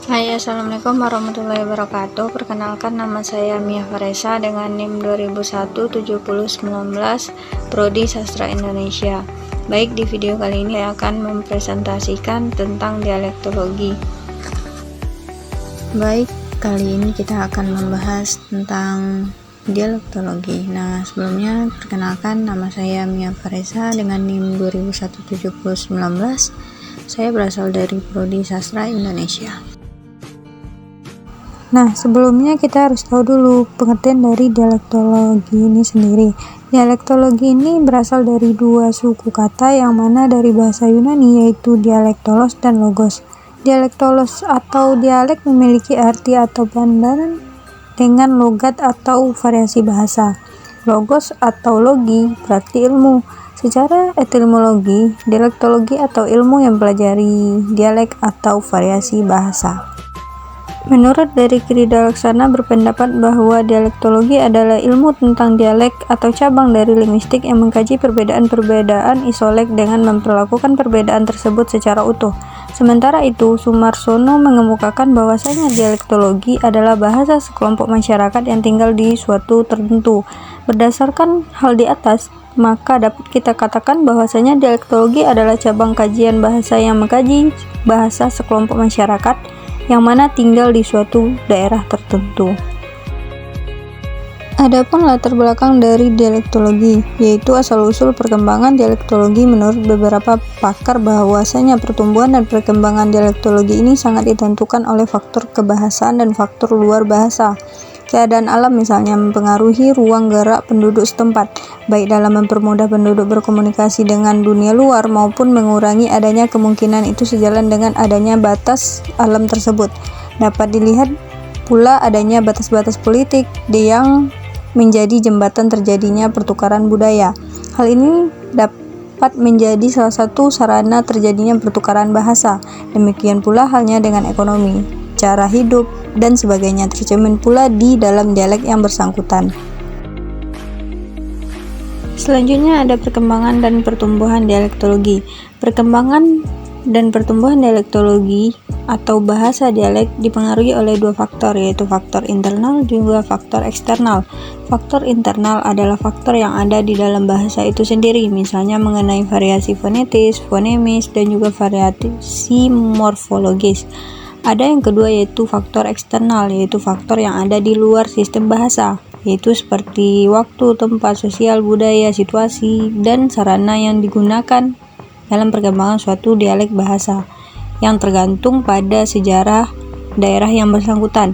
Hai, assalamualaikum warahmatullahi wabarakatuh. Perkenalkan, nama saya Mia Faresa dengan NIM 2001-7019 Prodi Sastra Indonesia. Baik, di video kali ini saya akan mempresentasikan tentang dialektologi. Baik, kali ini kita akan membahas tentang dialektologi. Nah, sebelumnya perkenalkan, nama saya Mia Faresa dengan NIM 2001-7019. Saya berasal dari Prodi Sastra Indonesia. Nah, sebelumnya kita harus tahu dulu pengertian dari dialektologi ini sendiri. Dialektologi ini berasal dari dua suku kata yang mana dari bahasa Yunani, yaitu dialektolos dan logos. Dialektolos atau dialek memiliki arti atau pandangan dengan logat atau variasi bahasa. Logos atau logi berarti ilmu. Secara etimologi, dialektologi atau ilmu yang mempelajari dialek atau variasi bahasa. Menurut dari Krida Laksana berpendapat bahwa dialektologi adalah ilmu tentang dialek atau cabang dari linguistik yang mengkaji perbedaan-perbedaan isolek dengan memperlakukan perbedaan tersebut secara utuh. Sementara itu, Sumarsono mengemukakan bahwasanya dialektologi adalah bahasa sekelompok masyarakat yang tinggal di suatu tertentu. Berdasarkan hal di atas, maka dapat kita katakan bahwasanya dialektologi adalah cabang kajian bahasa yang mengkaji bahasa sekelompok masyarakat yang mana tinggal di suatu daerah tertentu. Adapun latar belakang dari dialektologi, yaitu asal-usul perkembangan dialektologi menurut beberapa pakar bahwasanya pertumbuhan dan perkembangan dialektologi ini sangat ditentukan oleh faktor kebahasaan dan faktor luar bahasa. Keadaan alam misalnya mempengaruhi ruang gerak penduduk setempat, baik dalam mempermudah penduduk berkomunikasi dengan dunia luar maupun mengurangi adanya kemungkinan itu sejalan dengan adanya batas alam tersebut. Dapat dilihat pula adanya batas-batas politik yang menjadi jembatan terjadinya pertukaran budaya. Hal ini dapat menjadi salah satu sarana terjadinya pertukaran bahasa. Demikian pula halnya dengan ekonomi, cara hidup, dan sebagainya tercermin pula di dalam dialek yang bersangkutan. Selanjutnya ada perkembangan dan pertumbuhan dialektologi. Perkembangan dan pertumbuhan dialektologi atau bahasa dialek dipengaruhi oleh dua faktor, yaitu faktor internal dan juga faktor eksternal. Faktor internal adalah faktor yang ada di dalam bahasa itu sendiri, misalnya mengenai variasi fonetis, fonemis, dan juga variasi morfologis. Ada yang kedua yaitu faktor eksternal, yaitu faktor yang ada di luar sistem bahasa, yaitu seperti waktu, tempat, sosial, budaya, situasi, dan sarana yang digunakan dalam perkembangan suatu dialek bahasa yang tergantung pada sejarah daerah yang bersangkutan.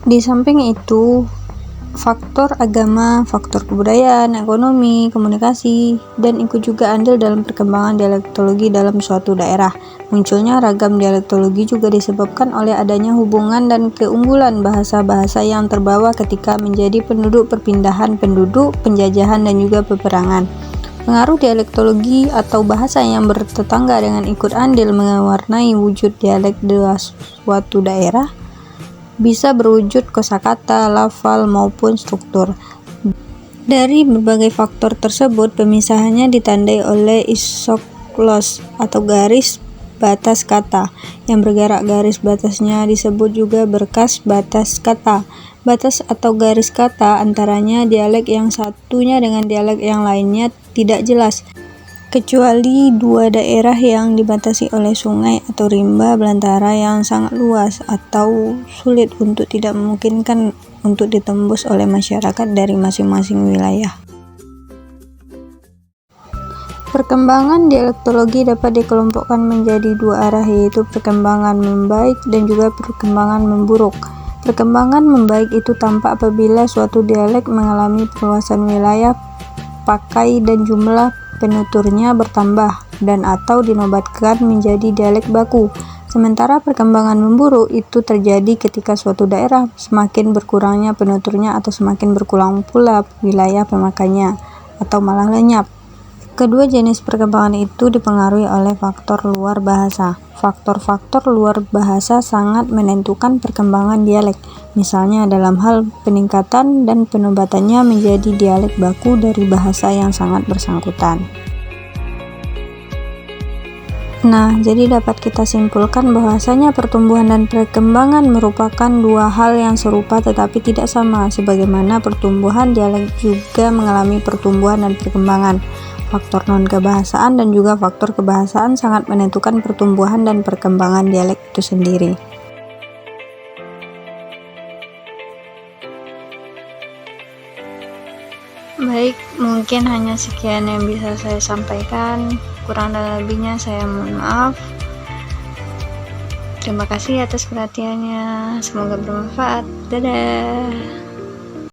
Di samping itu, faktor agama, faktor kebudayaan, ekonomi, komunikasi, dan ikut juga andil dalam perkembangan dialektologi dalam suatu daerah. Munculnya ragam dialektologi juga disebabkan oleh adanya hubungan dan keunggulan bahasa-bahasa yang terbawa ketika menjadi penduduk perpindahan penduduk, penjajahan, dan juga peperangan. Pengaruh dialektologi atau bahasa yang bertetangga dengan ikut andil mewarnai wujud dialek di suatu daerah, bisa berwujud kosakata, lafal, maupun struktur. Dari berbagai faktor tersebut, pemisahannya ditandai oleh isoklos atau garis batas kata yang bergerak. Garis batasnya disebut juga berkas batas kata. Batas atau garis kata antaranya dialek yang satunya dengan dialek yang lainnya tidak jelas, kecuali dua daerah yang dibatasi oleh sungai atau rimba belantara yang sangat luas atau sulit untuk tidak memungkinkan untuk ditembus oleh masyarakat dari masing-masing wilayah. Perkembangan dialektologi dapat dikelompokkan menjadi dua arah, yaitu perkembangan membaik dan juga perkembangan memburuk. Perkembangan membaik itu tampak apabila suatu dialek mengalami perluasan wilayah pakai dan jumlah penuturnya bertambah dan atau dinobatkan menjadi dialek baku. Sementara perkembangan memburuk itu terjadi ketika suatu daerah semakin berkurangnya penuturnya atau semakin berkurang pula wilayah pemakainya atau malah lenyap. Kedua jenis perkembangan itu dipengaruhi oleh faktor luar bahasa. Faktor-faktor luar bahasa sangat menentukan perkembangan dialek, misalnya dalam hal peningkatan dan penobatannya menjadi dialek baku dari bahasa yang sangat bersangkutan. Nah, jadi dapat kita simpulkan bahwasanya pertumbuhan dan perkembangan merupakan dua hal yang serupa tetapi tidak sama, sebagaimana pertumbuhan dialek juga mengalami pertumbuhan dan perkembangan. Faktor non-kebahasaan dan juga faktor kebahasaan sangat menentukan pertumbuhan dan perkembangan dialek itu sendiri. Baik, mungkin hanya sekian yang bisa saya sampaikan. Kurang dan lebihnya saya mohon maaf. Terima kasih atas perhatiannya. Semoga bermanfaat. Dadah.